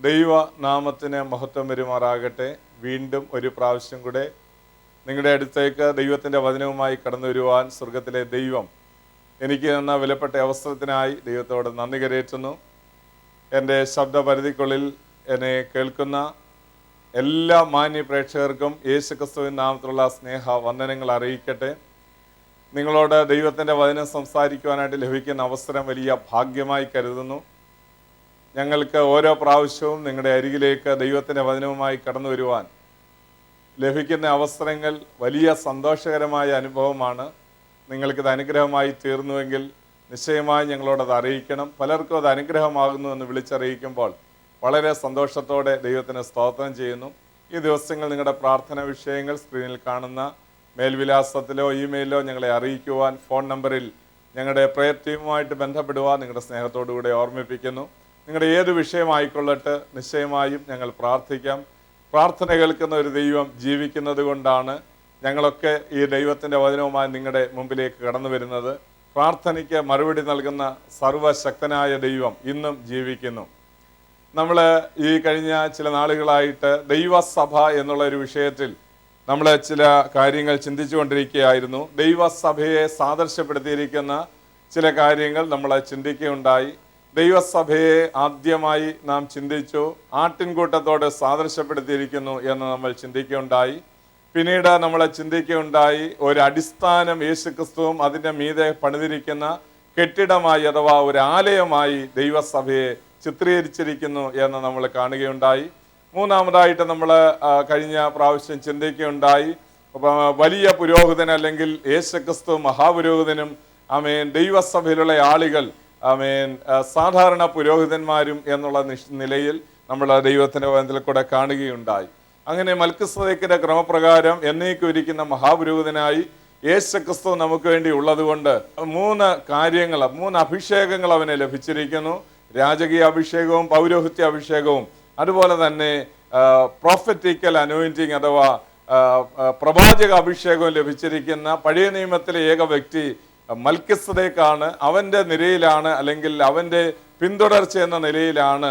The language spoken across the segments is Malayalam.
ദൈവനാമത്തിന് മഹത്വം വരുമാറാകട്ടെ. വീണ്ടും ഒരു പ്രാവശ്യം കൂടെ നിങ്ങളുടെ അടുത്തേക്ക് ദൈവത്തിൻ്റെ വചനവുമായി കടന്നു വരുവാൻ സ്വർഗത്തിലെ ദൈവം എനിക്ക് തന്ന വിലപ്പെട്ട അവസരത്തിനായി ദൈവത്തോട് നന്ദി കരേറ്റുന്നു. എൻ്റെ ശബ്ദപരിധിക്കുള്ളിൽ എന്നെ കേൾക്കുന്ന എല്ലാ മാന്യ പ്രേക്ഷകർക്കും യേശുക്രിസ്തുവിൻ നാമത്തിലുള്ള സ്നേഹ വന്ദനങ്ങൾ അറിയിക്കട്ടെ. നിങ്ങളോട് ദൈവത്തിൻ്റെ വചനം സംസാരിക്കുവാനായിട്ട് ലഭിക്കുന്ന അവസരം വലിയ ഭാഗ്യമായി കരുതുന്നു. ഞങ്ങൾക്ക് ഓരോ പ്രാവശ്യവും നിങ്ങളുടെ അരികിലേക്ക് ദൈവത്തിൻ്റെ വചനവുമായി കടന്നു വരുവാൻ ലഭിക്കുന്ന അവസരങ്ങൾ വലിയ സന്തോഷകരമായ അനുഭവമാണ്. നിങ്ങൾക്കിത് അനുഗ്രഹമായി തീർന്നുവെങ്കിൽ നിശ്ചയമായി ഞങ്ങളോടത് അറിയിക്കണം. പലർക്കും അത് അനുഗ്രഹമാകുന്നു എന്ന് വിളിച്ചറിയിക്കുമ്പോൾ വളരെ സന്തോഷത്തോടെ ദൈവത്തിന് സ്തോത്രം ചെയ്യുന്നു. ഈ ദിവസങ്ങൾ നിങ്ങളുടെ പ്രാർത്ഥന വിഷയങ്ങൾ സ്ക്രീനിൽ കാണുന്ന മേൽവിലാസത്തിലോ ഇമെയിലോ ഞങ്ങളെ അറിയിക്കുവാൻ ഫോൺ നമ്പറിൽ ഞങ്ങളുടെ പ്രയർ ടീമുമായിട്ട് ബന്ധപ്പെടുവാൻ നിങ്ങളുടെ സ്നേഹത്തോടുകൂടെ ഓർമ്മിപ്പിക്കുന്നു. നിങ്ങളുടെ ഏത് വിഷയമായിക്കൊള്ളട്ടെ, നിശ്ചയമായും ഞങ്ങൾ പ്രാർത്ഥിക്കാം. പ്രാർത്ഥന കേൾക്കുന്ന ഒരു ദൈവം ജീവിക്കുന്നത് കൊണ്ടാണ് ഞങ്ങളൊക്കെ ഈ ദൈവത്തിൻ്റെ വചനവുമായി നിങ്ങളുടെ മുമ്പിലേക്ക് കടന്നു വരുന്നത്. പ്രാർത്ഥനയ്ക്ക് മറുപടി നൽകുന്ന സർവശക്തനായ ദൈവം ഇന്നും ജീവിക്കുന്നു. നമ്മൾ ഈ കഴിഞ്ഞ ചില നാളുകളായിട്ട് ദൈവസഭ എന്നുള്ള ഒരു വിഷയത്തിൽ നമ്മൾ ചില കാര്യങ്ങൾ ചിന്തിച്ചു കൊണ്ടിരിക്കുകയായിരുന്നു. ദൈവസഭയെ സാദൃശ്യപ്പെടുത്തിയിരിക്കുന്ന ചില കാര്യങ്ങൾ നമ്മൾ ചിന്തിക്കുകയുണ്ടായി. ദൈവസഭയെ ആദ്യമായി നാം ചിന്തിച്ചു ആട്ടിൻകൂട്ടത്തോട് സാദൃശ്യപ്പെടുത്തിയിരിക്കുന്നു എന്ന് നമ്മൾ ചിന്തിക്കുകയുണ്ടായി. പിന്നീട് നമ്മൾ ചിന്തിക്കുകയുണ്ടായി ഒരു അടിസ്ഥാനം യേശുക്രിസ്തുവും അതിൻ്റെ മീതെ പണിതിരിക്കുന്ന കെട്ടിടമായി അഥവാ ഒരു ആലയമായി ദൈവസഭയെ ചിത്രീകരിച്ചിരിക്കുന്നു എന്ന് നമ്മൾ കാണുകയുണ്ടായി. മൂന്നാമതായിട്ട് നമ്മൾ കഴിഞ്ഞ പ്രാവശ്യം ചിന്തിക്കുകയുണ്ടായി വലിയ പുരോഹിതൻ അല്ലെങ്കിൽ യേശുക്രിസ്തു മഹാപുരോഹിതനും ആമേൻ ദൈവസഭയിലുള്ള ആളുകൾ ആമേൻ സാധാരണ പുരോഹിതന്മാരും എന്നുള്ള നിലയിൽ നമ്മൾ ദൈവത്തിൻ്റെ വചനത്തിൽ കൂടെ കാണുകയുണ്ടായി. അങ്ങനെ മൽക്കിസദേക്കിന്റെ ക്രമപ്രകാരം എന്നേക്കും ഇരിക്കുന്ന മഹാപുരോഹിതനായി യേശുക്രിസ്തു നമുക്ക് വേണ്ടി ഉള്ളതുകൊണ്ട് മൂന്ന് അഭിഷേകങ്ങൾ അവന് ലഭിച്ചിരിക്കുന്നു. രാജകീയ അഭിഷേകവും പൗരോഹിത്യ അഭിഷേകവും അതുപോലെ തന്നെ പ്രൊഫറ്റിക്കൽ അനോയിന്റിങ് അഥവാ പ്രവാചക അഭിഷേകവും ലഭിച്ചിരിക്കുന്ന പഴയ നിയമത്തിലെ ഏക വ്യക്തി മൽക്കിസദേക്കാണ്. അവൻ്റെ നിരയിലാണ് അല്ലെങ്കിൽ അവൻ്റെ പിന്തുടർച്ച എന്ന നിലയിലാണ്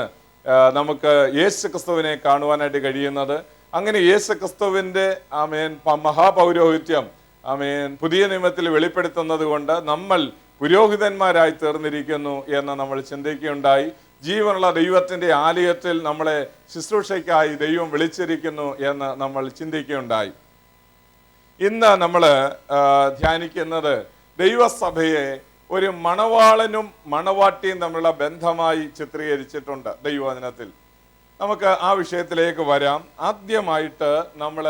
നമുക്ക് യേശുക്രിസ്തുവിനെ കാണുവാനായിട്ട് കഴിയുന്നത്. അങ്ങനെ യേശുക്രിസ്തുവിൻ്റെ ആമേൻ മഹാപൗരോഹിത്യം ആമേൻ പുതിയ നിയമത്തിൽ വെളിപ്പെടുത്തുന്നത് കൊണ്ട് നമ്മൾ പുരോഹിതന്മാരായി തീർന്നിരിക്കുന്നു എന്ന് നമ്മൾ ചിന്തിക്കുകയുണ്ടായി. ജീവനുള്ള ദൈവത്തിൻ്റെ ആലയത്തിൽ നമ്മളെ ശുശ്രൂഷയ്ക്കായി ദൈവം വിളിച്ചിരിക്കുന്നു എന്ന് നമ്മൾ ചിന്തിക്കുകയുണ്ടായി. ഇന്ന് നമ്മൾ ധ്യാനിക്കുന്നത് ദൈവസഭയെ ഒരു മണവാളനും മണവാട്ടിയും തമ്മിലുള്ള ബന്ധമായി ചിത്രീകരിച്ചിട്ടുണ്ട് ദൈവവചനത്തിൽ. നമുക്ക് ആ വിഷയത്തിലേക്ക് വരാം. ആദ്യമായിട്ട് നമ്മൾ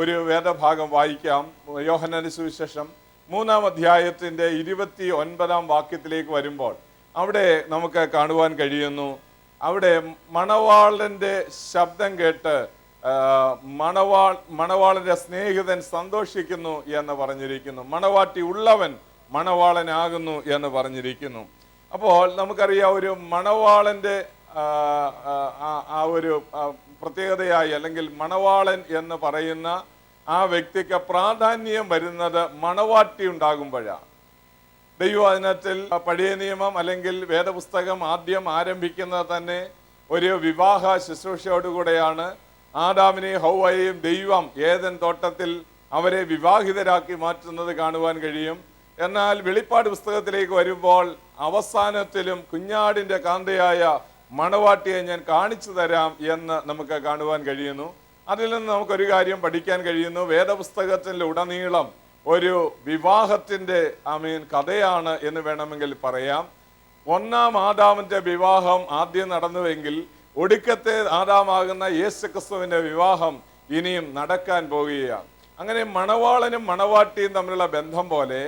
ഒരു വേദഭാഗം വായിക്കാം. യോഹന്നാന്റെ സുവിശേഷം 3-ാം അധ്യായത്തിൻ്റെ 29-ാം വാക്യത്തിലേക്ക് വരുമ്പോൾ അവിടെ നമുക്ക് കാണുവാൻ കഴിയുന്നു. അവിടെ മണവാളന്റെ ശബ്ദം കേട്ട് മണവാളന്റെ സ്നേഹിതൻ സന്തോഷിക്കുന്നു എന്ന് പറഞ്ഞിരിക്കുന്നു. മണവാട്ടി ഉള്ളവൻ മണവാളനാകുന്നു എന്ന് പറഞ്ഞിരിക്കുന്നു. അപ്പോൾ നമുക്കറിയാം ഒരു മണവാളന്റെ ആ ഒരു പ്രത്യേകതയായി അല്ലെങ്കിൽ മണവാളൻ എന്ന് പറയുന്ന ആ വ്യക്തിക്ക് പ്രാധാന്യം വരുന്നത് മണവാട്ടി ഉണ്ടാകുമ്പോഴാണ്. ദൈവവചനത്തിൽ പഴയ നിയമം അല്ലെങ്കിൽ വേദപുസ്തകം ആദ്യം ആരംഭിക്കുന്നത് തന്നെ ഒരു വിവാഹ ശുശ്രൂഷയോടുകൂടെയാണ്. ആദാമിനെയും ഹൗവയെയും ദൈവം ഏദൻ തോട്ടത്തിൽ അവരെ വിവാഹിതരാക്കി മാറ്റുന്നത് കാണുവാൻ കഴിയും. എന്നാൽ വെളിപ്പാട് പുസ്തകത്തിലേക്ക് വരുമ്പോൾ അവസാനത്തിലും കുഞ്ഞാടിൻ്റെ കാന്തയായ മണവാട്ടിയെ ഞാൻ കാണിച്ചു തരാം എന്ന് നമുക്ക് കാണുവാൻ കഴിയുന്നു. അതിൽ നിന്ന് നമുക്കൊരു കാര്യം പഠിക്കാൻ കഴിയുന്നു. വേദപുസ്തകത്തിൽ ഉടനീളം ഒരു വിവാഹത്തിൻ്റെ കഥയാണ് എന്ന് വേണമെങ്കിൽ പറയാം. ഒന്നാം ആദാമിൻ്റെ വിവാഹം ആദ്യം നടന്നുവെങ്കിൽ ഒടുക്കത്തെ ആദാമാകുന്ന യേശുക്രിസ്തുവിന്റെ വിവാഹം ഇനിയും നടക്കാൻ പോകുകയാണ്. അങ്ങനെ മണവാളനും മണവാട്ടിയും തമ്മിലുള്ള ബന്ധം പോലെ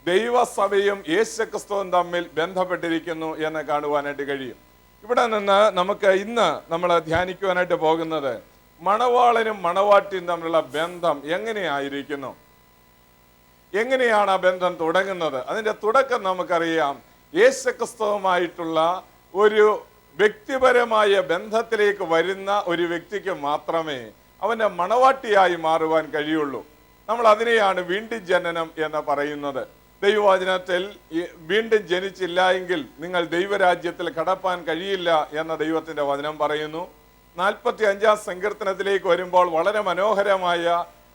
ദൈവസഭയും യേശുക്രിസ്തുവും തമ്മിൽ ബന്ധപ്പെട്ടിരിക്കുന്നു എന്ന് കാണുവാനായിട്ട് കഴിയും. ഇവിടെ നിന്ന് നമുക്ക് ഇന്ന് നമ്മൾ ധ്യാനിക്കുവാനായിട്ട് പോകുന്നത് മണവാളനും മണവാട്ടിയും തമ്മിലുള്ള ബന്ധം എങ്ങനെയായിരിക്കുന്നു, എങ്ങനെയാണ് ആ ബന്ധം തുടങ്ങുന്നത്. അതിൻ്റെ തുടക്കം നമുക്കറിയാം. യേശുക്രിസ്തുവുമായിട്ടുള്ള ഒരു വ്യക്തിപരമായ ബന്ധത്തിലേക്ക് വരുന്ന ഒരു വ്യക്തിക്ക് മാത്രമേ അവൻ്റെ മണവാട്ടിയായി മാറുവാൻ കഴിയുള്ളൂ. നമ്മൾ അതിനെയാണ് വീണ്ടും ജനനം എന്ന് പറയുന്നത്. ദൈവവചനത്തിൽ വീണ്ടും ജനിച്ചില്ല എങ്കിൽ നിങ്ങൾ ദൈവരാജ്യത്തിൽ കടപ്പാൻ കഴിയില്ല എന്ന ദൈവത്തിന്റെ വചനം പറയുന്നു. 45-ാം സങ്കീർത്തനത്തിലേക്ക് വരുമ്പോൾ വളരെ മനോഹരമായ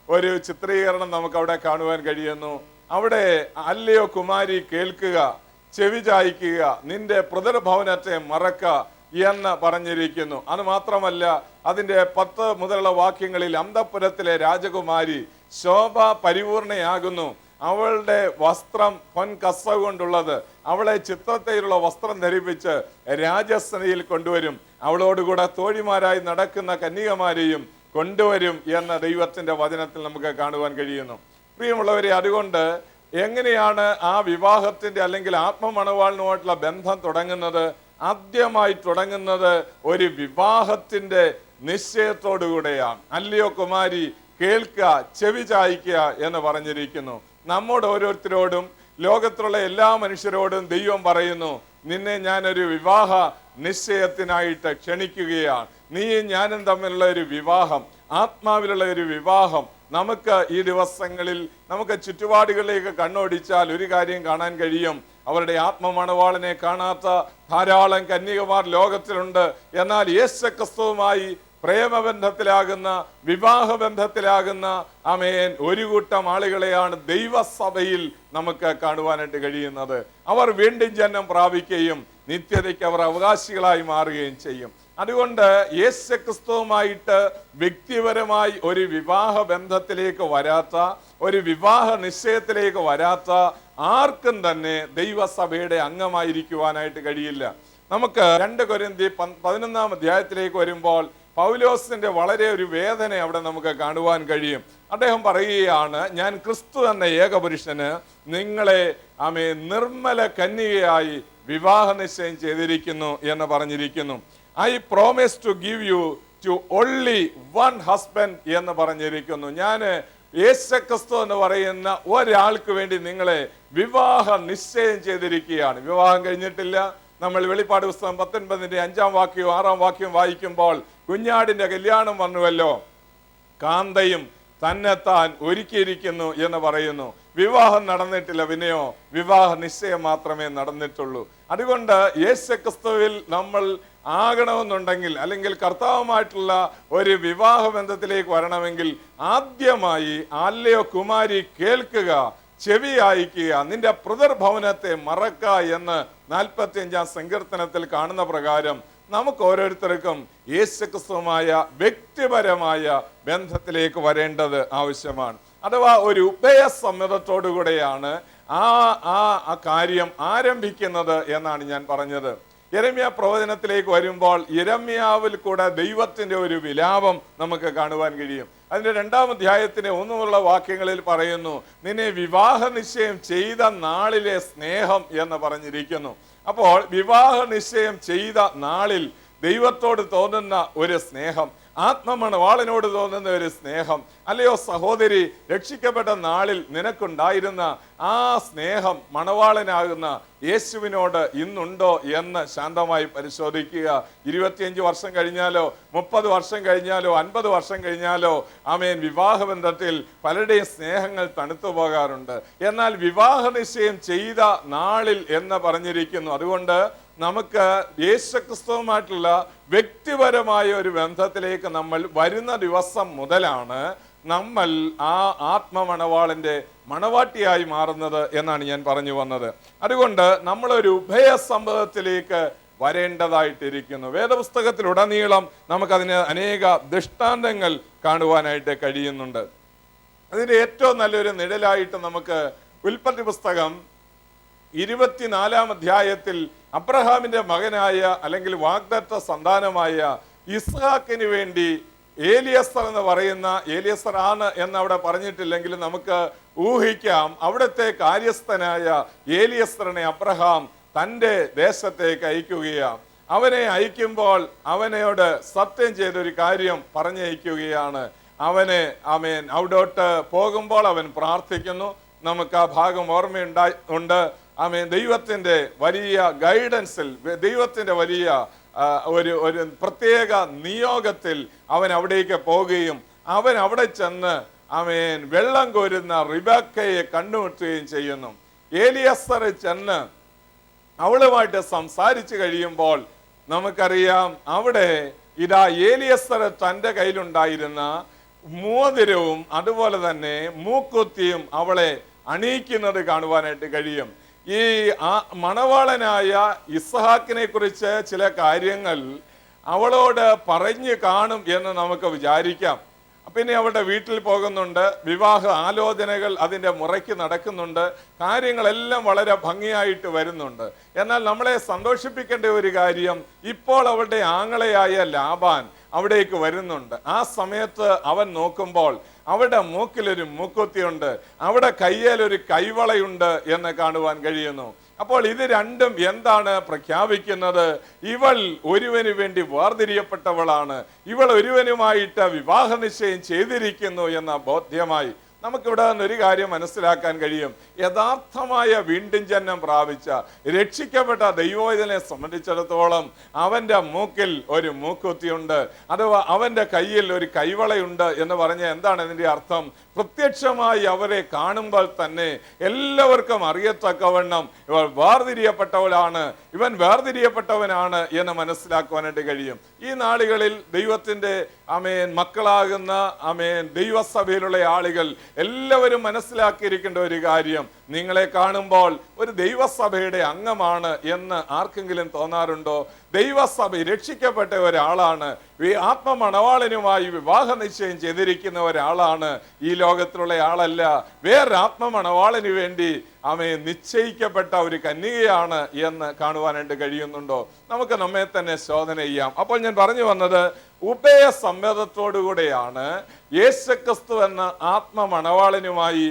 ഒരു ചിത്രീകരണം നമുക്ക് അവിടെ കാണുവാൻ കഴിയുന്നു. അവിടെ അല്ലയോ കുമാരി കേൾക്കുക, ചെവി ചായ്ക്കുക, നിന്റെ പിതൃഭവനത്തെ മറക്ക എന്ന് പറഞ്ഞിരിക്കുന്നു. അത് മാത്രമല്ല, അതിന്റെ 10 മുതലുള്ള വാക്യങ്ങളിൽ അന്തഃപുരത്തിലെ രാജകുമാരി ശോഭ പരിപൂർണയാകുന്നു, അവളുടെ വസ്ത്രം പൊൻകസ കൊണ്ടുള്ളത്, അവളെ ചിത്രത്തിലുള്ള വസ്ത്രം ധരിപ്പിച്ച് രാജസനയിൽ കൊണ്ടുവരും, അവളോടുകൂടെ തോഴിമാരായി നടക്കുന്ന കന്യകമാരെയും കൊണ്ടുവരും എന്ന ദൈവത്തിന്റെ വചനത്തിൽ നമുക്ക് കാണുവാൻ കഴിയുന്നു. പ്രിയമുള്ളവരെ, അതുകൊണ്ട് എങ്ങനെയാണ് ആ വിവാഹത്തിന്റെ അല്ലെങ്കിൽ ആത്മമണവാളിനുമായിട്ടുള്ള ബന്ധം തുടങ്ങുന്നത്? ആദ്യമായി തുടങ്ങുന്നത് ഒരു വിവാഹത്തിന്റെ നിശ്ചയത്തോടുകൂടെയാണ്. അല്ലയോ കുമാരി കേൾക്കുക, ചെവി ചായ്ക്കുക എന്ന് പറഞ്ഞിരിക്കുന്നു. നമ്മോട് ഓരോരുത്തരോടും ലോകത്തിലുള്ള എല്ലാ മനുഷ്യരോടും ദൈവം പറയുന്നു, നിന്നെ ഞാനൊരു വിവാഹ നിശ്ചയത്തിനായിട്ട് ക്ഷണിക്കുകയാണ്. നീയും ഞാനും തമ്മിലുള്ള ഒരു വിവാഹം, ആത്മാവിലുള്ള ഒരു വിവാഹം. നമുക്ക് ഈ ദിവസങ്ങളിൽ നമുക്ക് ചുറ്റുപാടുകളിലേക്ക് കണ്ണോടിച്ചാൽ ഒരു കാര്യം കാണാൻ കഴിയും. അവരുടെ ആത്മമണവാളനെ കാണാത്ത ധാരാളം കന്യകമാർ ലോകത്തിലുണ്ട്. എന്നാൽ യേശുക്രിസ്തുവുമായി പ്രേമബന്ധത്തിലാകുന്ന, വിവാഹബന്ധത്തിലാകുന്ന ആമേൻ ഒരു കൂട്ടം ആളുകളെയാണ് ദൈവസഭയിൽ നമുക്ക് കാണുവാനായിട്ട് കഴിയുന്നത്. അവർ വീണ്ടും ജന്മം പ്രാപിക്കുകയും നിത്യതയ്ക്ക് അവർ അവകാശികളായി മാറുകയും ചെയ്യും. അതുകൊണ്ട് യേശുക്രിസ്തുവുമായിട്ട് വ്യക്തിപരമായി ഒരു വിവാഹ ബന്ധത്തിലേക്ക് വരാത്ത, ഒരു വിവാഹ നിശ്ചയത്തിലേക്ക് വരാത്ത ആർക്കും തന്നെ ദൈവസഭയുടെ അംഗമായിരിക്കുവാനായിട്ട് കഴിയില്ല. നമുക്ക് 2 കൊരിന്ത്യർ 11-ാം അധ്യായത്തിലേക്ക് വരുമ്പോൾ പൗലോസിന്റെ വളരെ ഒരു വേദന അവിടെ നമുക്ക് കാണുവാൻ കഴിയും. അദ്ദേഹം പറയുകയാണ്, ഞാൻ ക്രിസ്തു എന്ന ഏകപുരുഷന് നിങ്ങളെ നിർമ്മല കന്യകയായി വിവാഹ നിശ്ചയം ചെയ്തിരിക്കുന്നു എന്ന് പറഞ്ഞിരിക്കുന്നു. I promise to give you to only one husband എന്ന് പറഞ്ഞിരിക്കുന്നു. ഞാൻ യേശുക്രിസ്തു എന്ന് പറയുന്ന ഒരാൾക്ക് വേണ്ടി നിങ്ങളെ വിവാഹ നിശ്ചയം ചെയ്തിരിക്കുകയാണ്. വിവാഹം കഴിഞ്ഞിട്ടില്ല. നമ്മൾ വെളിപ്പാട് പുസ്തകം 19-ന്റെ 5-ാം വാക്യവും 6-ാം വാക്യവും വായിക്കുമ്പോൾ കുഞ്ഞാടിന്റെ കല്യാണം വന്നുവല്ലോ, കാന്തയും തന്നെത്താൻ ഒരുക്കിയിരിക്കുന്നു എന്ന് പറയുന്നു. വിവാഹം നടന്നിട്ടില്ല, പിന്നെയോ വിവാഹ നിശ്ചയം മാത്രമേ നടന്നിട്ടുള്ളൂ. അതുകൊണ്ട് യേശുക്രിസ്തുവിൽ നമ്മൾ ആകണമെന്നുണ്ടെങ്കിൽ, അല്ലെങ്കിൽ കർത്താവുമായിട്ടുള്ള ഒരു വിവാഹ ബന്ധത്തിലേക്ക് വരണമെങ്കിൽ ആദ്യമായി അല്ലയോ കുമാരി കേൾക്കുക, ചെവി അയക്കുക, നിന്റെ പിതൃഭവനത്തെ മറക്ക എന്ന് 45-ാം സങ്കീർത്തനത്തിൽ കാണുന്ന പ്രകാരം നമുക്ക് ഓരോരുത്തർക്കും യേശുക്രിസ്തുവുമായ വ്യക്തിപരമായ ബന്ധത്തിലേക്ക് വരേണ്ടത് ആവശ്യമാണ്. അഥവാ ഒരു ഉഭയസമ്മതത്തോടുകൂടെയാണ് ആ കാര്യം ആരംഭിക്കുന്നത് എന്നാണ് ഞാൻ പറഞ്ഞത്. യെരമ്യാ പ്രവചനത്തിലേക്ക് വരുമ്പോൾ യെരമ്യാവിൽ കൂടെ ദൈവത്തിന്റെ ഒരു വിലാപം നമുക്ക് കാണുവാൻ കഴിയും. അതിന്റെ 2-ാം അധ്യായത്തിന്റെ 1 മുതലുള്ള വാക്യങ്ങളിൽ പറയുന്നു, നിന്നെ വിവാഹ നിശ്ചയം ചെയ്ത നാളിലെ സ്നേഹം എന്ന് പറഞ്ഞിരിക്കുന്നു. അപ്പോൾ വിവാഹ നിശ്ചയം ചെയ്ത നാളിൽ ദൈവത്തോട് തോന്നുന്ന ഒരു സ്നേഹം, ആത്മമണവാളനോട് തോന്നുന്ന ഒരു സ്നേഹം, അല്ലയോ സഹോദരി, രക്ഷിക്കപ്പെട്ട നാളിൽ നിനക്കുണ്ടായിരുന്ന ആ സ്നേഹം മണവാളനാകുന്ന യേശുവിനോട് ഇന്നുണ്ടോ എന്ന് ശാന്തമായി പരിശോധിക്കുക. 25 വർഷം കഴിഞ്ഞാലോ 30 വർഷം കഴിഞ്ഞാലോ 50 വർഷം കഴിഞ്ഞാലോ ആമേൻ വിവാഹബന്ധത്തിൽ പലരുടെയും സ്നേഹങ്ങൾ തണുത്തു പോകാറുണ്ട്. എന്നാൽ വിവാഹ നിശ്ചയം ചെയ്ത നാളിൽ എന്ന് പറഞ്ഞിരിക്കുന്നു. അതുകൊണ്ട് നമുക്ക് യേശുക്രിസ്തുവുമായിട്ടുള്ള വ്യക്തിപരമായ ഒരു ബന്ധത്തിലേക്ക് നമ്മൾ വരുന്ന ദിവസം മുതലാണ് നമ്മൾ ആ ആത്മമണവാളന്റെ മണവാട്ടിയായി മാറുന്നത് എന്നാണ് ഞാൻ പറഞ്ഞു വന്നത്. അതുകൊണ്ട് നമ്മളൊരു ഉഭയസമ്മതത്തിലേക്ക് വരേണ്ടതായിട്ടിരിക്കുന്നു. വേദപുസ്തകത്തിലുടനീളം നമുക്കതിന് അനേക ദൃഷ്ടാന്തങ്ങൾ കാണുവാനായിട്ട് കഴിയുന്നുണ്ട്. അതിൻ്റെ ഏറ്റവും നല്ലൊരു നിഴലായിട്ട് നമുക്ക് ഉൽപ്പത്തി പുസ്തകം 24-ാം അധ്യായത്തിൽ അബ്രഹാമിന്റെ മകനായ അല്ലെങ്കിൽ വാഗ്ദത്ത സന്താനമായ ഇസ്ഹാക്കിന് വേണ്ടി ഏലിയസർ എന്ന് പറയുന്ന, ഏലിയസർ ആണ് എന്ന് അവിടെ പറഞ്ഞിട്ടില്ലെങ്കിലും നമുക്ക് ഊഹിക്കാം, അവിടുത്തെ കാര്യസ്ഥനായ ഏലിയസറിനെ അബ്രഹാം തൻ്റെ ദേശത്തേക്ക് അയക്കുകയാണ്. അവനെ അയക്കുമ്പോൾ അവനോട് സത്യം ചെയ്തൊരു കാര്യം പറഞ്ഞയക്കുകയാണ്. അവനെ അവിടോട്ട് പോകുമ്പോൾ അവൻ പ്രാർത്ഥിക്കുന്നു. നമുക്ക് ആ ഭാഗം ഓർമ്മയുണ്ട്. ദൈവത്തിന്റെ വലിയ ഗൈഡൻസിൽ, ദൈവത്തിന്റെ വലിയ ഒരു പ്രത്യേക നിയോഗത്തിൽ അവൻ അവിടേക്ക് പോവുകയും അവൻ അവിടെ ചെന്ന് വെള്ളം കോരുന്ന റിബേക്കയെ കണ്ടുമുട്ടുകയും ചെയ്യുന്നു. ഏലിയസർ ചെന്ന് അവളുമായിട്ട് സംസാരിച്ചു കഴിയുമ്പോൾ നമുക്കറിയാം, അവിടെ ഇതാ ഏലിയസർ തൻ്റെ കയ്യിലുണ്ടായിരുന്ന മോതിരവും അതുപോലെ തന്നെ മൂക്കുത്തിയും അവളെ അണിയിക്കുന്നത് കാണുവാനായിട്ട് കഴിയും. ഈ മണവാളനായ ഇസ്ഹാക്കിനെ കുറിച്ച് ചില കാര്യങ്ങൾ അവളോട് പറഞ്ഞു കാണും എന്ന് നമുക്ക് വിചാരിക്കാം. പിന്നെ അവളുടെ വീട്ടിൽ പോകുന്നുണ്ട്, വിവാഹ ആലോചനകൾ അതിൻ്റെ മുറയ്ക്ക് നടക്കുന്നുണ്ട്, കാര്യങ്ങളെല്ലാം വളരെ ഭംഗിയായിട്ട് വരുന്നുണ്ട്. എന്നാൽ നമ്മളെ സന്തോഷിപ്പിക്കേണ്ട ഒരു കാര്യം, ഇപ്പോൾ അവളുടെ ആങ്ങളയായ ലാബാൻ അവിടേക്ക് വരുന്നുണ്ട്. ആ സമയത്ത് അവൻ നോക്കുമ്പോൾ അവിടെ മൂക്കിലൊരു മൂക്കുത്തിയുണ്ട്, അവിടെ കയ്യിലൊരു കൈവളയുണ്ട് എന്ന് കാണുവാൻ കഴിയുന്നു. അപ്പോൾ ഇത് രണ്ടും എന്താണ് പ്രഖ്യാപിക്കുന്നത്? ഇവൾ ഒരുവന് വേണ്ടി വേർതിരിയപ്പെട്ടവളാണ്, ഇവൾ ഒരുവനുമായിട്ട് വിവാഹ നിശ്ചയം ചെയ്തിരിക്കുന്നു എന്ന ബോധ്യമായി നമുക്കിവിടെ നിന്നൊരു കാര്യം മനസ്സിലാക്കാൻ കഴിയും. യഥാർത്ഥമായ വീണ്ടും ജന്മം പ്രാപിച്ച രക്ഷിക്കപ്പെട്ട ദൈവവേദനെ സംബന്ധിച്ചിടത്തോളം അവൻ്റെ മൂക്കിൽ ഒരു മൂക്കുത്തിയുണ്ട്, അഥവാ അവൻ്റെ കയ്യിൽ ഒരു കൈവളയുണ്ട് എന്ന് പറഞ്ഞ എന്താണ് ഇതിൻ്റെ അർത്ഥം? പ്രത്യക്ഷമായി അവരെ കാണുമ്പോൾ തന്നെ എല്ലാവർക്കും അറിയത്തക്കവണ്ണം ഇവർ വേർതിരിയപ്പെട്ടവളാണ്, ഇവൻ വേർതിരിയപ്പെട്ടവനാണ് എന്ന് മനസ്സിലാക്കുവാനായിട്ട് കഴിയും. ഈ നാളുകളിൽ ദൈവത്തിൻ്റെ മക്കളാകുന്ന ദൈവസഭയിലുള്ള ആളുകൾ എല്ലാവരും മനസ്സിലാക്കിയിരിക്കേണ്ട ഒരു കാര്യം, നിങ്ങളെ കാണുമ്പോൾ ഒരു ദൈവസഭയുടെ അംഗമാണ് എന്ന് ആർക്കെങ്കിലും തോന്നാറുണ്ടോ? ദൈവസഭ രക്ഷിക്കപ്പെട്ട ഒരാളാണ്, ആത്മമണവാളനുമായി വിവാഹ നിശ്ചയം ചെയ്തിരിക്കുന്ന ഒരാളാണ്, ഈ ലോകത്തിലുള്ള ആളല്ല, വേറെ ആത്മമണവാളന് വേണ്ടി നിശ്ചയിക്കപ്പെട്ട ഒരു കന്യകയാണ് എന്ന് കാണുവാനായിട്ട് കഴിയുന്നുണ്ടോ? നമുക്ക് നമ്മെ തന്നെ ശോധന ചെയ്യാം. അപ്പോൾ ഞാൻ പറഞ്ഞു വന്നത്, ഉഭയസമ്മതത്തോടുകൂടെയാണ് യേശുക്രിസ്തു എന്ന ആത്മമണവാളനുമായി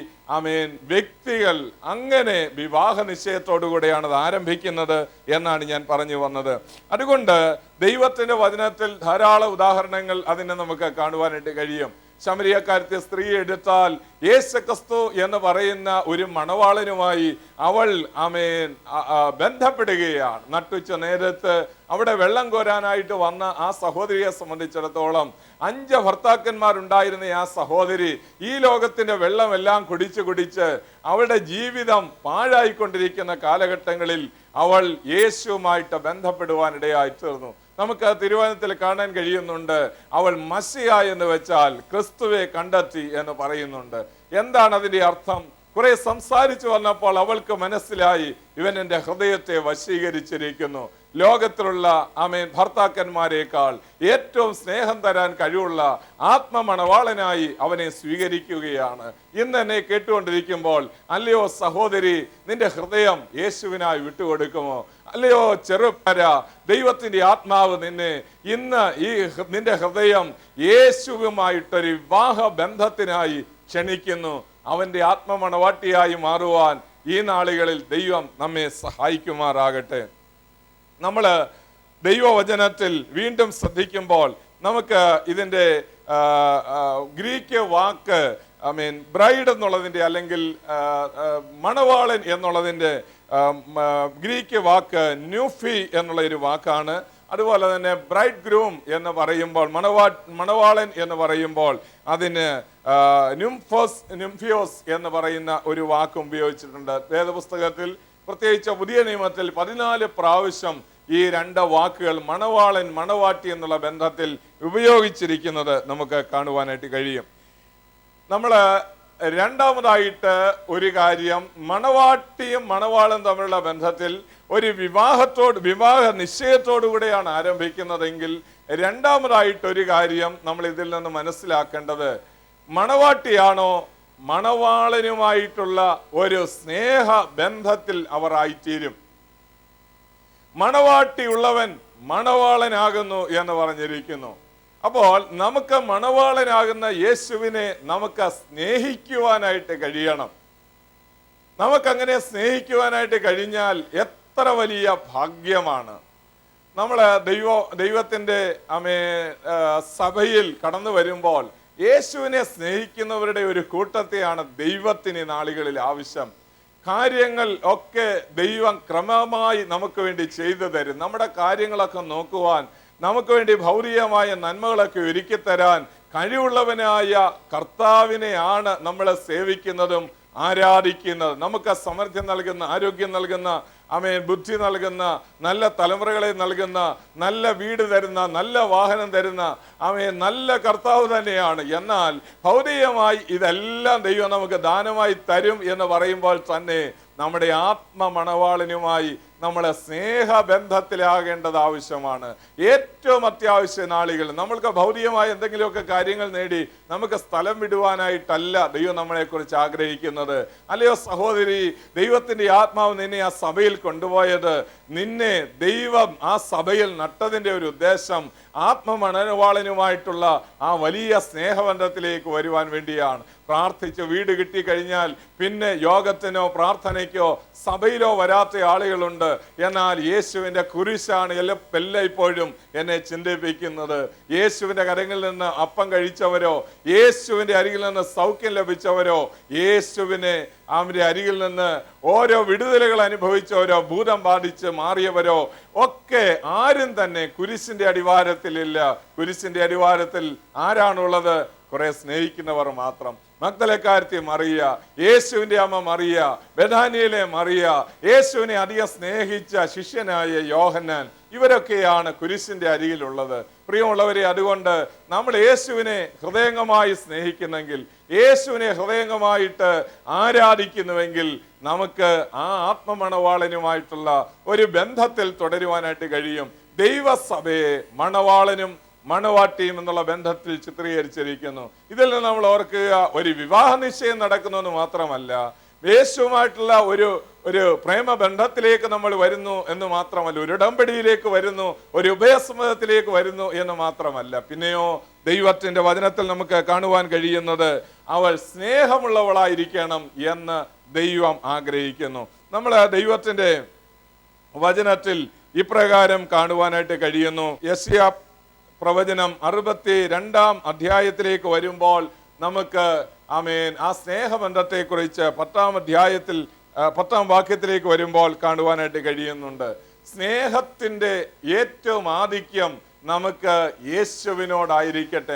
വ്യക്തികൾ അങ്ങനെ വിവാഹ നിശ്ചയത്തോടുകൂടെയാണ് അത് ആരംഭിക്കുന്നത് എന്നാണ് ഞാൻ പറഞ്ഞു വന്നത്. അതുകൊണ്ട് ദൈവത്തിന്റെ വചനത്തിൽ ധാരാളം ഉദാഹരണങ്ങൾ അതിനെ നമുക്ക് കാണുവാനായിട്ട് കഴിയും. ശമരിയക്കാരത്തെ സ്ത്രീ എടുത്താൽ യേശുക്രിസ്തു എന്ന് പറയുന്ന ഒരു മണവാളനുമായി അവൾ ബന്ധപ്പെടുകയാണ്. നട്ടുച്ച നേരത്ത് അവിടെ വെള്ളം കോരാനായിട്ട് വന്ന ആ സഹോദരിയെ സംബന്ധിച്ചിടത്തോളം 5 ഭർത്താക്കന്മാരുണ്ടായിരുന്ന ആ സഹോദരി ഈ ലോകത്തിന്റെ വെള്ളമെല്ലാം കുടിച്ച് അവളുടെ ജീവിതം പാഴായിക്കൊണ്ടിരിക്കുന്ന കാലഘട്ടങ്ങളിൽ അവൾ യേശുവുമായിട്ട് ബന്ധപ്പെടുവാനിടയായി തീർന്നു. നമുക്ക് തിരുവചനത്തിൽ കാണാൻ കഴിയുന്നുണ്ട്, അവൾ മസിയ എന്ന് വെച്ചാൽ ക്രിസ്തുവെ കണ്ടെത്തി എന്ന് പറയുന്നുണ്ട്. എന്താണ് അതിന്റെ അർത്ഥം? കുറെ സംസാരിച്ചു വന്നപ്പോൾ അവൾക്ക് മനസ്സിലായി, ഇവൻ എൻ്റെ ഹൃദയത്തെ വശീകരിച്ചിരിക്കുന്നു. ലോകത്തിലുള്ള ഭർത്താക്കന്മാരെക്കാൾ ഏറ്റവും സ്നേഹം തരാൻ കഴിവുള്ള ആത്മമണവാളനായി അവനെ സ്വീകരിക്കുകയാണ്. ഇന്ന് എന്നെ കേട്ടുകൊണ്ടിരിക്കുമ്പോൾ, അല്ലയോ സഹോദരി, നിന്റെ ഹൃദയം യേശുവിനായി വിട്ടുകൊടുക്കുമോ? അല്ലയോ ചെറുപ്പര, ദൈവത്തിന്റെ ആത്മാവ് നിന്നെ ഇന്ന് നിന്റെ ഹൃദയം യേശുവുമായിട്ടൊരു വിവാഹ ബന്ധത്തിനായി ക്ഷണിക്കുന്നു. അവന്റെ ആത്മമണവാട്ടിയായി മാറുവാൻ ഈ നാളുകളിൽ ദൈവം നമ്മെ സഹായിക്കുമാറാകട്ടെ. നമ്മൾ ദൈവവചനത്തിൽ വീണ്ടും ശ്രദ്ധിക്കുമ്പോൾ നമുക്ക് ഇതിൻ്റെ ഗ്രീക്ക് വാക്ക് ബ്രൈഡ് എന്നുള്ളതിൻ്റെ അല്ലെങ്കിൽ മണവാളൻ എന്നുള്ളതിൻ്റെ ഗ്രീക്ക് വാക്ക് ന്യൂഫി എന്നുള്ള ഒരു വാക്കാണ്. അതുപോലെ തന്നെ ബ്രൈഡ് ഗ്രൂം എന്ന് പറയുമ്പോൾ, മണവാളൻ എന്ന് പറയുമ്പോൾ അതിന് ന്യൂംഫിയോസ് എന്ന് പറയുന്ന ഒരു വാക്ക് ഉപയോഗിച്ചിട്ടുണ്ട്. വേദപുസ്തകത്തിൽ പ്രത്യേകിച്ച് പുതിയ നിയമത്തിൽ 14 പ്രാവശ്യം ഈ 2 വാക്കുകൾ മണവാളൻ മണവാട്ടി എന്നുള്ള ബന്ധത്തിൽ ഉപയോഗിച്ചിരിക്കുന്നത് നമുക്ക് കാണുവാനായിട്ട് കഴിയും. നമ്മൾ രണ്ടാമതായിട്ട് ഒരു കാര്യം, മണവാട്ടിയും മണവാളും തമ്മിലുള്ള ബന്ധത്തിൽ ഒരു വിവാഹ നിശ്ചയത്തോടു കൂടെയാണ് ആരംഭിക്കുന്നതെങ്കിൽ, രണ്ടാമതായിട്ടൊരു കാര്യം നമ്മൾ ഇതിൽ നിന്ന് മനസ്സിലാക്കേണ്ടത്, മണവാട്ടിയാണോ മണവാളനുമായിട്ടുള്ള ഒരു സ്നേഹ ബന്ധത്തിൽ അവർ ആയിത്തീരും. മണവാട്ടിയുള്ളവൻ മണവാളനാകുന്നു എന്ന് പറഞ്ഞിരിക്കുന്നു. അപ്പോൾ നമുക്ക് മണവാളനാകുന്ന യേശുവിനെ നമുക്ക് സ്നേഹിക്കുവാനായിട്ട് കഴിയണം. നമുക്കങ്ങനെ സ്നേഹിക്കുവാനായിട്ട് കഴിഞ്ഞാൽ എത്ര വലിയ ഭാഗ്യമാണ്. നമ്മൾ ദൈവത്തിൻ്റെ സഭയിൽ കടന്നു വരുമ്പോൾ യേശുവിനെ സ്നേഹിക്കുന്നവരുടെ ഒരു കൂട്ടത്തെയാണ് ദൈവത്തിന് നാളുകളിൽ ആവശ്യം. കാര്യങ്ങൾ ഒക്കെ ദൈവം ക്രമമായി നമുക്ക് വേണ്ടി ചെയ്തു തരും. നമ്മുടെ കാര്യങ്ങളൊക്കെ നോക്കുവാൻ, നമുക്ക് വേണ്ടി ഭൗതികമായ നന്മകളൊക്കെ ഒരുക്കി തരാൻ കഴിവുള്ളവനായ കർത്താവിനെയാണ് നമ്മൾ സേവിക്കുന്നതും ആരാധിക്കുന്നത്, നമുക്ക് സമൃദ്ധി നൽകുന്ന, ആരോഗ്യം നൽകുന്ന, ആമേൻ, ബുദ്ധി നൽകുന്ന, നല്ല തലമുറകളെ നൽകുന്ന, നല്ല വീട് തരുന്ന, നല്ല വാഹനം തരുന്ന, ആമേൻ, നല്ല കർത്താവ് തന്നെയാണ്. എന്നാൽ ഭൗതികമായി ഇതെല്ലാം ദൈവം നമുക്ക് ദാനമായി തരും എന്ന് പറയുമ്പോൾ തന്നെ നമ്മുടെ ആത്മമണവാളനുമായി നമ്മളെ സ്നേഹബന്ധത്തിലാകേണ്ടത് ആവശ്യമാണ്. ഏറ്റവും അത്യാവശ്യ നാളുകൾ നമ്മൾക്ക് ഭൗതികമായ എന്തെങ്കിലുമൊക്കെ കാര്യങ്ങൾ നേടി നമുക്ക് സ്ഥലം വിടുവാനായിട്ടല്ല ദൈവം നമ്മളെക്കുറിച്ച് ആഗ്രഹിക്കുന്നത്. അല്ലയോ സഹോദരി, ദൈവത്തിൻ്റെ ആത്മാവ് നിന്നെ ആ സഭയിൽ കൊണ്ടുപോയത്, നിന്നെ ദൈവം ആ സഭയിൽ നട്ടതിൻ്റെ ഒരു ഉദ്ദേശം ആത്മമണവാളനുമായിട്ടുള്ള ആ വലിയ സ്നേഹബന്ധത്തിലേക്ക് വരുവാൻ വേണ്ടിയാണ്. പ്രാർത്ഥിച്ച് വീട് കിട്ടിക്കഴിഞ്ഞാൽ പിന്നെ യോഗത്തിനോ പ്രാർത്ഥനയ്ക്കോ സഭയിലോ വരാത്ത ആളുകളുണ്ട്. എന്നാൽ യേശുവിൻ്റെ കുരിശാണ് എല്ലായ്പ്പോഴും എന്നെ ചിന്തിപ്പിക്കുന്നത്. യേശുവിൻ്റെ കരങ്ങളിൽ നിന്ന് അപ്പം കഴിച്ചവരോ, യേശുവിൻ്റെ അരികിൽ നിന്ന് സൗഖ്യം ലഭിച്ചവരോ, യേശുവിനെ അവൻ്റെ അരികിൽ നിന്ന് ഓരോ വിടുതലുകൾ അനുഭവിച്ചവരോ, ഭൂതം ബാധിച്ച് മാറിയവരോ ഒക്കെ ആരും തന്നെ കുരിശിന്റെ അടിവാരത്തിലില്ല. കുരിശിന്റെ അടിവാരത്തിൽ ആരാണുള്ളത്? കുറെ സ്നേഹിക്കുന്നവർ മാത്രം. മഗ്ദലക്കാരത്തി മറിയ, യേശുവിൻ്റെ അമ്മ മറിയ, ബഥാനിയയിലെ മറിയ, യേശുവിനെ അധികം സ്നേഹിച്ച ശിഷ്യനായ യോഹന്നാൻ, ഇവരൊക്കെയാണ് കുരിശിന്റെ അരികിലുള്ളത്. പ്രിയമുള്ളവരെ, അതുകൊണ്ട് നമ്മൾ യേശുവിനെ ഹൃദയംഗമായി സ്നേഹിക്കുന്നെങ്കിൽ, യേശുവിനെ ഹൃദയംഗമായിട്ട് ആരാധിക്കുന്നുവെങ്കിൽ നമുക്ക് ആ ആത്മമണവാളനുമായിട്ടുള്ള ഒരു ബന്ധത്തിൽ തുടരുവാനായിട്ട് കഴിയും. ദൈവസഭയെ മണവാളനും മണവാട്ടിയും എന്നുള്ള ബന്ധത്തിൽ ചിത്രീകരിച്ചിരിക്കുന്നു. ഇതിൽ നിന്ന് നമ്മൾ ഓർക്കുക, ഒരു വിവാഹ നിശ്ചയം നടക്കുന്നു മാത്രമല്ല, യേശുവുമായിട്ടുള്ള ഒരു പ്രേമബന്ധത്തിലേക്ക് നമ്മൾ വരുന്നു എന്ന് മാത്രമല്ല, ഒരു ഉടമ്പടിയിലേക്ക് വരുന്നു, ഒരു ഉഭയസമ്മതത്തിലേക്ക് വരുന്നു എന്ന് മാത്രമല്ല, പിന്നെയോ ദൈവത്തിന്റെ വചനത്തിൽ നമുക്ക് കാണുവാൻ കഴിയുന്നത് അവൾ സ്നേഹമുള്ളവളായിരിക്കണം എന്ന് ദൈവം ആഗ്രഹിക്കുന്നു. നമ്മൾ ദൈവത്തിന്റെ വചനത്തിൽ ഇപ്രകാരം കാണുവാനായിട്ട് കഴിയുന്നു. യെശയ്യാ പ്രവചനം 62 അധ്യായത്തിലേക്ക് വരുമ്പോൾ നമുക്ക് ആമേൻ ആ സ്നേഹബന്ധത്തെക്കുറിച്ച് 10 അധ്യായത്തിൽ 10 വാക്യത്തിലേക്ക് വരുമ്പോൾ കാണുവാനായിട്ട് കഴിയുന്നുണ്ട്. സ്നേഹത്തിൻ്റെ ഏറ്റവും ആധിക്യം നമുക്ക് യേശുവിനോടായിരിക്കട്ടെ.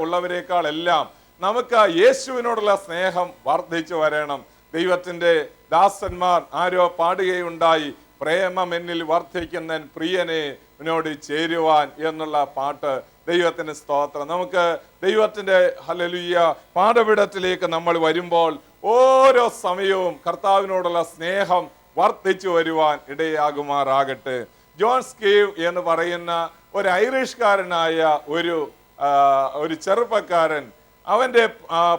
ഉള്ളവരേക്കാൾ എല്ലാം നമുക്ക് യേശുവിനോടുള്ള സ്നേഹം വർദ്ധിച്ചു വരണം. ദൈവത്തിൻ്റെ ദാസന്മാർ ആരോ പാടുകയുണ്ടായി, പ്രേമം എന്നിൽ വർദ്ധിക്കുന്ന പ്രിയനോട് ചേരുവാൻ എന്നുള്ള പാട്ട്. ദൈവത്തിന് സ്തോത്രം. നമുക്ക് ദൈവത്തിൻ്റെ ഹല്ലേലൂയ പാഠപീഠത്തിലേക്ക് നമ്മൾ വരുമ്പോൾ ഓരോ സമയവും കർത്താവിനോടുള്ള സ്നേഹം വർദ്ധിച്ചു വരുവാൻ ഇടയാകുമാറാകട്ടെ. ജോൺ സ്കീവ് എന്ന് പറയുന്ന ഒരു ഐറിഷ്കാരനായ ഒരു ചെറുപ്പക്കാരൻ, അവൻ്റെ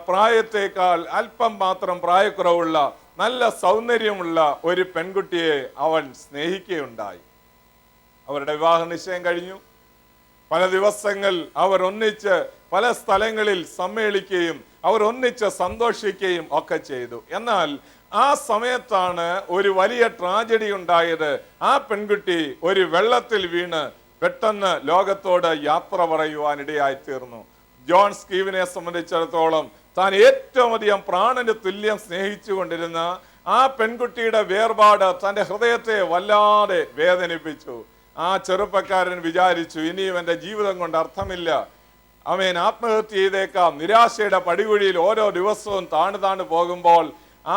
പ്രായത്തേക്കാൾ അല്പം മാത്രം പ്രായക്കുറവുള്ള നല്ല സൗന്ദര്യമുള്ള ഒരു പെൺകുട്ടിയെ അവൻ സ്നേഹിക്കുകയുണ്ടായി. അവരുടെ വിവാഹ നിശ്ചയം കഴിഞ്ഞു. പല ദിവസങ്ങൾ അവർ ഒന്നിച്ച് പല സ്ഥലങ്ങളിൽ സമ്മേളിക്കുകയും അവർ ഒന്നിച്ച് സന്തോഷിക്കുകയും ഒക്കെ ചെയ്തു. എന്നാൽ ആ സമയത്താണ് ഒരു വലിയ ട്രാജഡി ഉണ്ടായത്. ആ പെൺകുട്ടി ഒരു വെള്ളത്തിൽ വീണ് പെട്ടെന്ന് ലോകത്തോട് യാത്ര പറയുവാനിടയായി തീർന്നു. ജോൺ സ്കീവിനെ സംബന്ധിച്ചിടത്തോളം താൻ ഏറ്റവും അധികം പ്രാണന് തുല്യം സ്നേഹിച്ചു കൊണ്ടിരുന്ന ആ പെൺകുട്ടിയുടെ വേർപാട് തൻ്റെ ഹൃദയത്തെ വല്ലാതെ വേദനിപ്പിച്ചു. ആ ചെറുപ്പക്കാരൻ വിചാരിച്ചു, ഇനിയും എൻ്റെ ജീവിതം കൊണ്ട് അർത്ഥമില്ല, അവൻ ആത്മഹത്യ ചെയ്തേക്കാം. നിരാശയുടെ പടികുഴിയിൽ ഓരോ ദിവസവും താണു പോകുമ്പോൾ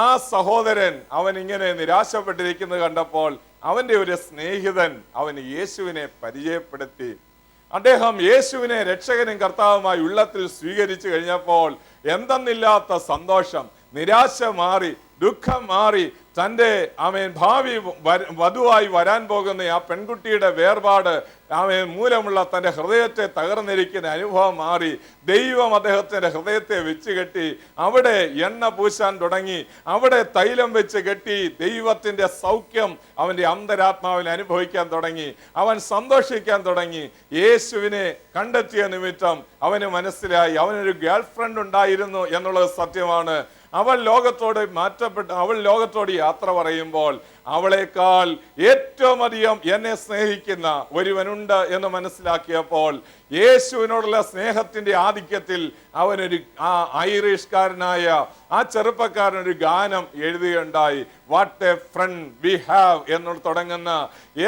ആ സഹോദരൻ അവൻ ഇങ്ങനെ നിരാശപ്പെട്ടിരിക്കുന്നത് കണ്ടപ്പോൾ അവൻ്റെ ഒരു സ്നേഹിതൻ അവന് യേശുവിനെ പരിചയപ്പെടുത്തി. അദ്ദേഹം യേശുവിനെ രക്ഷകനും കർത്താവുമായി ഉള്ളത്തിൽ സ്വീകരിച്ചു കഴിഞ്ഞപ്പോൾ എന്തെന്നില്ലാത്ത സന്തോഷം, നിരാശ മാറി, ദുഃഖം മാറി, തൻ്റെ ഭാവി വധുവായി വരാൻ പോകുന്ന ആ പെൺകുട്ടിയുടെ വേർപാട് മൂലമുള്ള തൻ്റെ ഹൃദയത്തെ തകർന്നിരിക്കുന്ന അനുഭവം മാറി. ദൈവം അദ്ദേഹത്തിൻ്റെ ഹൃദയത്തെ വെച്ച് കെട്ടി, അവിടെ എണ്ണ പൂശാൻ തുടങ്ങി, അവിടെ തൈലം വെച്ച് കെട്ടി. ദൈവത്തിൻ്റെ സൗഖ്യം അവൻ്റെ അന്തരാത്മാവിൽ അനുഭവിക്കാൻ തുടങ്ങി. അവൻ സന്തോഷിക്കാൻ തുടങ്ങി. യേശുവിനെ കണ്ടെത്തിയ നിമിത്തം അവന് മനസ്സിലായി അവനൊരു ഗേൾ ഫ്രണ്ട് ഉണ്ടായിരുന്നു എന്നുള്ളത് സത്യമാണ്. അവൾ ലോകത്തോട് യാത്ര പറയുമ്പോൾ അവളെക്കാൾ ഏറ്റവും അധികം എന്നെ സ്നേഹിക്കുന്ന ഒരുവനുണ്ട് എന്ന് മനസ്സിലാക്കിയപ്പോൾ യേശുവിനോടുള്ള സ്നേഹത്തിന്റെ ആധിക്യത്തിൽ അവനൊരു ആ ഐറിഷ്കാരനായ ആ ചെറുപ്പക്കാരനൊരു ഗാനം എഴുതുകയുണ്ടായി. What a friend we have എന്ന് തുടങ്ങുന്ന,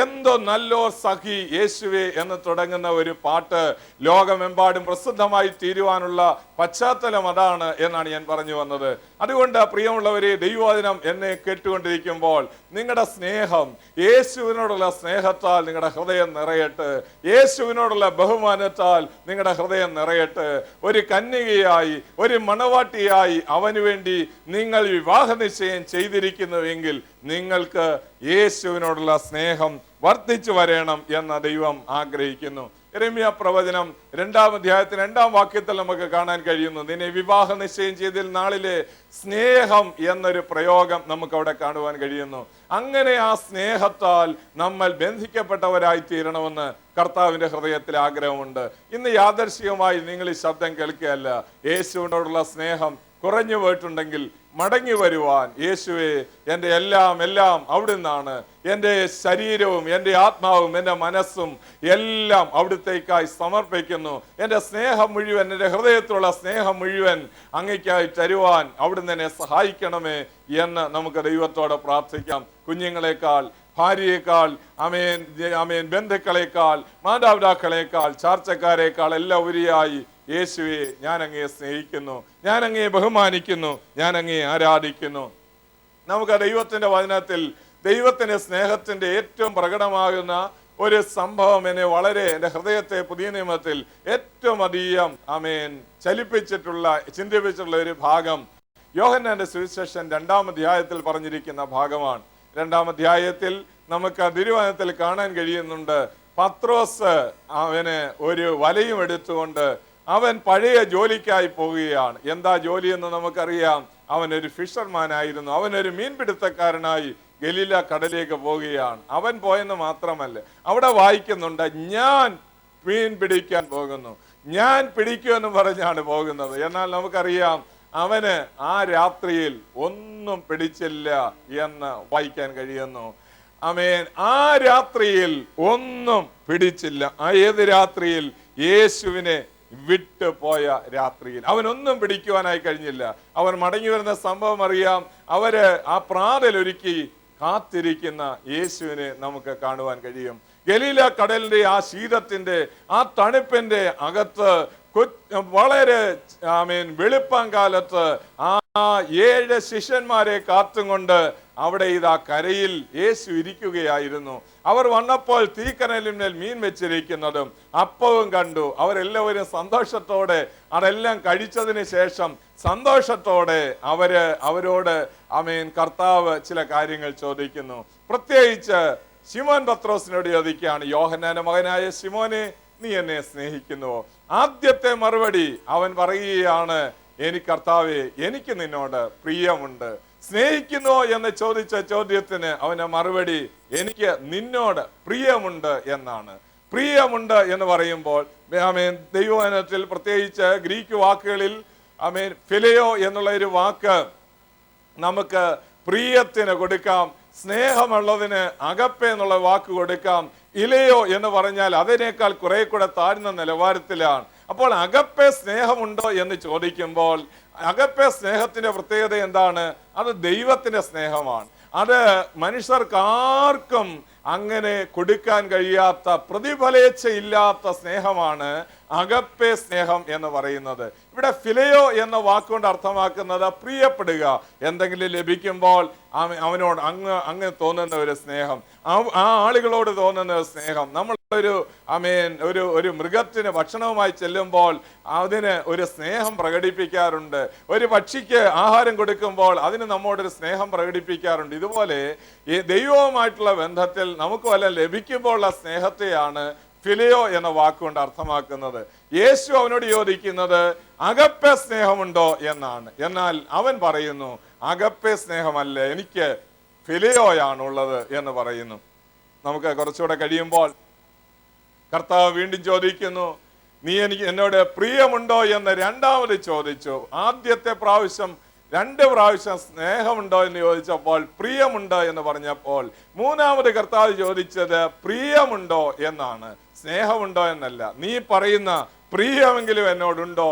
എന്തോ നല്ലോ സഖി യേശുവേ എന്ന് തുടങ്ങുന്ന ഒരു പാട്ട് ലോകമെമ്പാടും പ്രസിദ്ധമായി തീരുവാനുള്ള പശ്ചാത്തലം അതാണ് എന്നാണ് ഞാൻ പറഞ്ഞു വന്നത്. അതുകൊണ്ട് പ്രിയമുള്ളവരെ, ദൈവവചനം എന്നെ കേട്ടുകൊണ്ടിരിക്കുമ്പോൾ നിങ്ങളുടെ സ്നേഹം യേശുവിനോടുള്ള സ്നേഹത്താൽ നിങ്ങളുടെ ഹൃദയം നിറയട്ടെ. യേശുവിനോടുള്ള ബഹുമാനത്താൽ നിങ്ങളുടെ ഹൃദയം നിറയട്ടെ. ഒരു കന്യകയായി, ഒരു മണവാട്ടിയായി അവന് വേണ്ടി നിങ്ങൾ വിവാഹ നിശ്ചയം ചെയ്തിരിക്കുന്നുവെങ്കിൽ നിങ്ങൾക്ക് യേശുവിനോടുള്ള സ്നേഹം വർദ്ധിച്ചു വരണം എന്ന് ദൈവം ആഗ്രഹിക്കുന്നു. യെരമ്യാ പ്രവചനം 2-ാം അധ്യായത്തിന് 2-ാം വാക്യത്തിൽ നമുക്ക് കാണാൻ കഴിയുന്നു. നിന്നെ വിവാഹ നിശ്ചയം ചെയ്തതിൽ നാളിലെ സ്നേഹം എന്നൊരു പ്രയോഗം നമുക്ക് അവിടെ കാണുവാൻ കഴിയുന്നു. അങ്ങനെ ആ സ്നേഹത്താൽ നമ്മൾ ബന്ധിക്കപ്പെട്ടവരായി തീരണമെന്ന് കർത്താവിന്റെ ഹൃദയത്തിൽ ആഗ്രഹമുണ്ട്. ഇന്ന് യാദർശികമായി നിങ്ങൾ ഈ ശബ്ദം കേൾക്കുകയല്ല. യേശുവിനോടുള്ള സ്നേഹം കുറഞ്ഞു പോയിട്ടുണ്ടെങ്കിൽ മടങ്ങി വരുവാൻ, യേശുവേ എൻ്റെ എല്ലാം എല്ലാം അവിടുന്നാണ്, എൻ്റെ ശരീരവും എൻ്റെ ആത്മാവും എൻ്റെ മനസ്സും എല്ലാം അവിടുത്തേക്കായി സമർപ്പിക്കുന്നു, എൻ്റെ സ്നേഹം മുഴുവൻ, എൻ്റെ ഹൃദയത്തിലുള്ള സ്നേഹം മുഴുവൻ അങ്ങേക്കായി തരുവാൻ അവിടുന്ന് എന്നെ സഹായിക്കണമേ എന്ന് നമുക്ക് ദൈവത്തോട് പ്രാർത്ഥിക്കാം. കുഞ്ഞുങ്ങളെക്കാൾ, ഭാര്യയേക്കാൾ, ആമേൻ ആമേൻ, ബന്ധുക്കളെക്കാൾ, മാതാപിതാക്കളെക്കാൾ, ചാർച്ചക്കാരേക്കാൾ എല്ലാം ഉപരിയായി യേശുവെ ഞാൻ അങ്ങയെ സ്നേഹിക്കുന്നു, ഞാൻ അങ്ങയെ ബഹുമാനിക്കുന്നു, ഞാൻ അങ്ങയെ ആരാധിക്കുന്നു. നമുക്ക് ദൈവത്തിന്റെ വചനത്തിൽ ദൈവത്തിന്റെ സ്നേഹത്തിന്റെ ഏറ്റവും പ്രകടമാകുന്ന ഒരു സംഭവം എന്നെ വളരെ, എൻ്റെ ഹൃദയത്തെ പുതിയ നിയമത്തിൽ ഏറ്റവും അധികം ചലിപ്പിച്ചിട്ടുള്ള, ചിന്തിപ്പിച്ചിട്ടുള്ള ഒരു ഭാഗം യോഹന്നാന്റെ സുവിശേഷം 2-ാം അധ്യായത്തിൽ പറഞ്ഞിരിക്കുന്ന ഭാഗമാണ്. 2-ാം അധ്യായത്തിൽ നമുക്ക് തിരുവചനത്തിൽ കാണാൻ കഴിയുന്നുണ്ട്, പത്രോസ് അവന് ഒരു വലയും എടുത്തുകൊണ്ട് അവൻ പഴയ ജോലിക്കായി പോവുകയാണ്. എന്താ ജോലി എന്ന് നമുക്കറിയാം. അവനൊരു ഫിഷർമാൻ ആയിരുന്നു. അവനൊരു മീൻപിടുത്തക്കാരനായി ഗലീല കടലിലേക്ക് പോവുകയാണ്. അവൻ പോയെന്ന് മാത്രമല്ല, അവിടെ വായിക്കുന്നുണ്ട്, ഞാൻ മീൻ പിടിക്കാൻ പോകുന്നു, ഞാൻ പിടിക്കുമെന്ന് പറഞ്ഞാണ് പോകുന്നത്. എന്നാൽ നമുക്കറിയാം അവന് ആ രാത്രിയിൽ ഒന്നും പിടിച്ചില്ല എന്ന് വായിക്കാൻ കഴിയുന്നു. ആമേൻ. ആ രാത്രിയിൽ ഒന്നും പിടിച്ചില്ല. ആ ഏത് രാത്രിയിൽ? യേശുവിനെ വിട്ടുപോയ രാത്രിയിൽ. അവനൊന്നും പിടിക്കുവാനായി കഴിഞ്ഞില്ല. അവൻ മടങ്ങി വരുന്ന സംഭവം അറിയാം. അവര് ആ പ്രാതലൊരുക്കി കാത്തിരിക്കുന്ന യേശുവിനെ നമുക്ക് കാണുവാൻ കഴിയും. ഗലീല കടലിന്റെ ആ ശീതത്തിന്റെ ആ തണുപ്പിന്റെ അകത്ത് വളരെ വെളുപ്പാങ്കാലത്ത് ആ 7 ശിഷ്യന്മാരെ കാത്തുകൊണ്ട് അവിടെ ഇതാ കരയിൽ യേശു ഇരിക്കുകയായിരുന്നു. അവർ വന്നപ്പോൾ തീക്കനലിന്മേൽ മീൻ വെച്ചിരിക്കുന്നതും അപ്പവും കണ്ടു. അവരെല്ലാവരും സന്തോഷത്തോടെ അതെല്ലാം കഴിച്ചതിന് ശേഷം സന്തോഷത്തോടെ അവരോട് കർത്താവ് ചില കാര്യങ്ങൾ ചോദിക്കുന്നു. പ്രത്യേകിച്ച് ശിമോൻ പത്രോസിനോട് ചോദിക്കുകയാണ്, യോഹന്നാന്റെ മകനായ ശിമോനെ, നീ എന്നെ സ്നേഹിക്കുന്നുവോ? ആദ്യത്തെ മറുപടി അവൻ പറയുകയാണ്, കർത്താവേ, എനിക്ക് നിന്നോട് പ്രിയമുണ്ട്. സ്നേഹിക്കുന്നുവോ എന്ന് ചോദിച്ച ചോദ്യത്തിന് അവന്റെ മറുപടി, എനിക്ക് നിന്നോട് പ്രിയമുണ്ട് എന്നാണ്. പ്രിയമുണ്ട് എന്ന് പറയുമ്പോൾ ദൈവവചനത്തിൽ പ്രത്യേകിച്ച് ഗ്രീക്ക് വാക്കുകളിൽ ഫിലയോ എന്നുള്ള ഒരു വാക്ക് നമുക്ക് പ്രിയത്തിന് കൊടുക്കാം, സ്നേഹമുള്ളതിന് അഗപ്പെ എന്നുള്ള വാക്ക് കൊടുക്കാം. ഇലയോ എന്ന് പറഞ്ഞാൽ അതിനേക്കാൾ കുറെ കൂടെ താഴ്ന്ന നിലവാരത്തിലാണ്. അപ്പോൾ അഗപ്പെ സ്നേഹമുണ്ടോ എന്ന് ചോദിക്കുമ്പോൾ അഗപ്പെ സ്നേഹത്തിന്റെ പ്രത്യേകത എന്താണ്? അത് ദൈവത്തിന്റെ സ്നേഹമാണ്. അത് മനുഷ്യർക്കാർക്കും അങ്ങനെ കൊടുക്കാൻ കഴിയാത്ത, പ്രതിഫലേച്ഛയില്ലാത്ത സ്നേഹമാണ് അഗപ്പെ സ്നേഹം എന്ന് പറയുന്നത്. ഇവിടെ ഫിലയോ എന്ന വാക്കുകൊണ്ട് അർത്ഥമാക്കുന്നത് പ്രിയപ്പെടുക, എന്തെങ്കിലും ലഭിക്കുമ്പോൾ അവനോട് അങ്ങ് തോന്നുന്ന ഒരു സ്നേഹം, ആ ആളുകളോട് തോന്നുന്ന ഒരു സ്നേഹം. നമ്മളൊരു ഒരു മൃഗത്തിന് ഭക്ഷണവുമായി ചെല്ലുമ്പോൾ അതിന് ഒരു സ്നേഹം പ്രകടിപ്പിക്കാറുണ്ട്. ഒരു പക്ഷിക്ക് ആഹാരം കൊടുക്കുമ്പോൾ അതിന് നമ്മോടൊരു സ്നേഹം പ്രകടിപ്പിക്കാറുണ്ട്. ഇതുപോലെ ഈ ദൈവവുമായിട്ടുള്ള ബന്ധത്തിൽ നമുക്ക് വല്ലതും ലഭിക്കുമ്പോൾ ഉള്ള സ്നേഹത്തെയാണ് ഫിലിയോ എന്ന വാക്കുകൊണ്ട് അർത്ഥമാക്കുന്നത്. യേശു അവനോട് ചോദിക്കുന്നത് അഗപ്പെ സ്നേഹമുണ്ടോ എന്നാണ്. എന്നാൽ അവൻ പറയുന്നു, അഗപ്പെ സ്നേഹമല്ല, എനിക്ക് ഫിലിയോയാണുള്ളത് എന്ന് പറയുന്നു. നമുക്ക് കുറച്ചുകൂടെ കഴിയുമ്പോൾ കർത്താവ് വീണ്ടും ചോദിക്കുന്നു, നീ എന്നോട് പ്രിയമുണ്ടോ എന്ന് രണ്ടാമത് ചോദിച്ചു. ആദ്യത്തെ പ്രാവശ്യം 2 പ്രാവശ്യം സ്നേഹമുണ്ടോ എന്ന് ചോദിച്ചപ്പോൾ പ്രിയമുണ്ടോ എന്ന് പറഞ്ഞപ്പോൾ മൂന്നാമത് കർത്താവ് ചോദിച്ചത് പ്രിയമുണ്ടോ എന്നാണ്, സ്നേഹമുണ്ടോ എന്നല്ല. നീ പറയുന്ന പ്രിയമെങ്കിലും എന്നോടുണ്ടോ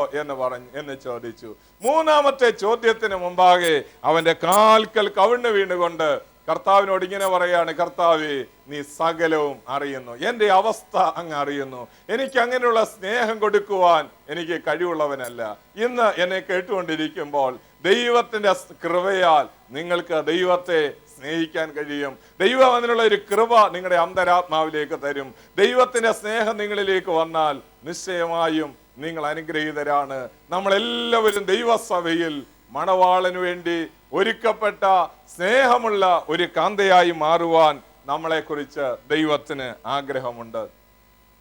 എന്ന് ചോദിച്ചു. മൂന്നാമത്തെ ചോദ്യത്തിന് മുമ്പാകെ അവന്റെ കാൽക്കൽ കവിണ്ണു വീണുകൊണ്ട് കർത്താവിനോട് ഇങ്ങനെ പറയാണ്, കർത്താവേ, നീ സകലവും അറിയുന്നു, എൻ്റെ അവസ്ഥ അങ്ങ് അറിയുന്നു, എനിക്ക് അങ്ങനെയുള്ള സ്നേഹം കൊടുക്കുവാൻ എനിക്ക് കഴിവുള്ളവനല്ല. ഇന്ന് എന്നെ കേട്ടുകൊണ്ടിരിക്കുമ്പോൾ ദൈവത്തിന്റെ കൃപയാൽ നിങ്ങൾക്ക് ദൈവത്തെ സ്നേഹിക്കാൻ കഴിയും. ദൈവം അതിനുള്ള ഒരു കൃപ നിങ്ങളുടെ അന്തരാത്മാവിലേക്ക് തരും. ദൈവത്തിന്റെ സ്നേഹം നിങ്ങളിലേക്ക് വന്നാൽ നിശ്ചയമായും നിങ്ങൾ അനുഗ്രഹീതരാണ്. നമ്മളെല്ലാവരും ദൈവസഭയിൽ മണവാളന് വേണ്ടി ഒരുക്കപ്പെട്ട സ്നേഹമുള്ള ഒരു കാന്തയായി മാറുവാൻ നമ്മളെക്കുറിച്ച് ദൈവത്തിന് ആഗ്രഹമുണ്ട്.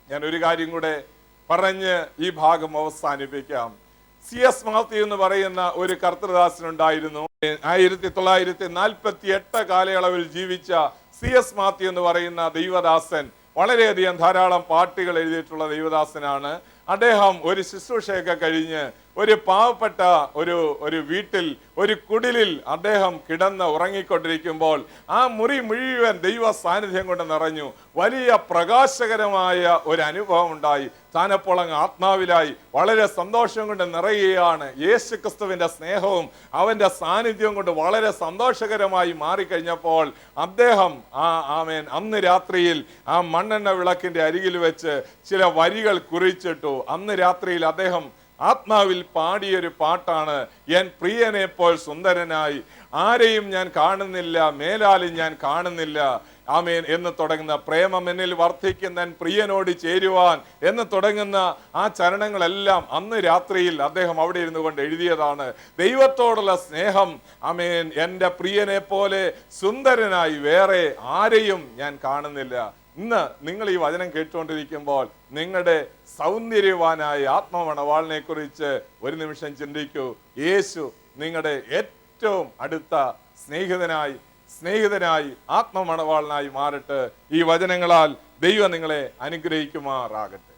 ഞാൻ ഒരു കാര്യം കൂടെ പറഞ്ഞ് ഈ ഭാഗം അവസാനിപ്പിക്കാം. C.S. മാത്യു എന്ന് പറയുന്ന ഒരു കർത്തൃദാസനുണ്ടായിരുന്നു. 1948 കാലയളവിൽ ജീവിച്ച C.S. മാത്യു എന്ന് പറയുന്ന ദൈവദാസൻ വളരെയധികം ധാരാളം പാട്ടുകൾ എഴുതിയിട്ടുള്ള ദൈവദാസനാണ്. അദ്ദേഹം ഒരു ശുശ്രൂഷയൊക്കെ കഴിഞ്ഞ് ഒരു പാവപ്പെട്ട ഒരു വീട്ടിൽ ഒരു കുടിലിൽ അദ്ദേഹം കിടന്ന് ഉറങ്ങിക്കൊണ്ടിരിക്കുമ്പോൾ ആ മുറി മുഴുവൻ ദൈവ സാന്നിധ്യം കൊണ്ട് നിറഞ്ഞു. വലിയ പ്രകാശകരമായ ഒരു അനുഭവം ഉണ്ടായി. താനപ്പോൾ അങ്ങ് ആത്മാവിലായി വളരെ സന്തോഷം കൊണ്ട് നിറയുകയാണ്. യേശു ക്രിസ്തുവിന്റെ സ്നേഹവും അവന്റെ സാന്നിധ്യവും കൊണ്ട് വളരെ സന്തോഷകരമായി മാറിക്കഴിഞ്ഞപ്പോൾ അദ്ദേഹം അന്ന് രാത്രിയിൽ ആ മണ്ണെണ്ണ വിളക്കിന്റെ അരികിൽ വെച്ച് ചില വരികൾ കുറിച്ചിട്ടു. അന്ന് രാത്രിയിൽ അദ്ദേഹം ആത്മാവിൽ പാടിയൊരു പാട്ടാണ്, എൻ പ്രിയനെ പോൽ സുന്ദരനായി ആരെയും ഞാൻ കാണുന്നില്ല, മേലാലും ഞാൻ കാണുന്നില്ല, ആമേൻ എന്ന് തുടങ്ങുന്ന പ്രേമം എന്നിൽ വർദ്ധിക്കുന്ന പ്രിയനോട് ചേരുവാൻ എന്ന് തുടങ്ങുന്ന ആ ചരണങ്ങളെല്ലാം അന്ന് രാത്രിയിൽ അദ്ദേഹം അവിടെ ഇരുന്നു കൊണ്ട് എഴുതിയതാണ്. ദൈവത്തോടുള്ള സ്നേഹം, ആമേൻ, എൻ്റെ പ്രിയനെ പോലെ സുന്ദരനായി വേറെ ആരെയും ഞാൻ കാണുന്നില്ല. ഇന്ന് നിങ്ങൾ ഈ വചനം കേട്ടുകൊണ്ടിരിക്കുമ്പോൾ നിങ്ങളുടെ സൗന്ദര്യവാനായ ആത്മമണവാളിനെ കുറിച്ച് ഒരു നിമിഷം ചിന്തിക്കൂ. യേശു നിങ്ങളുടെ ഏറ്റവും അടുത്ത സ്നേഹിതനായി ആത്മമണവാളനായി മാറട്ടെ. ഈ വചനങ്ങളാൽ ദൈവം നിങ്ങളെ അനുഗ്രഹിക്കുമാറാകട്ടെ.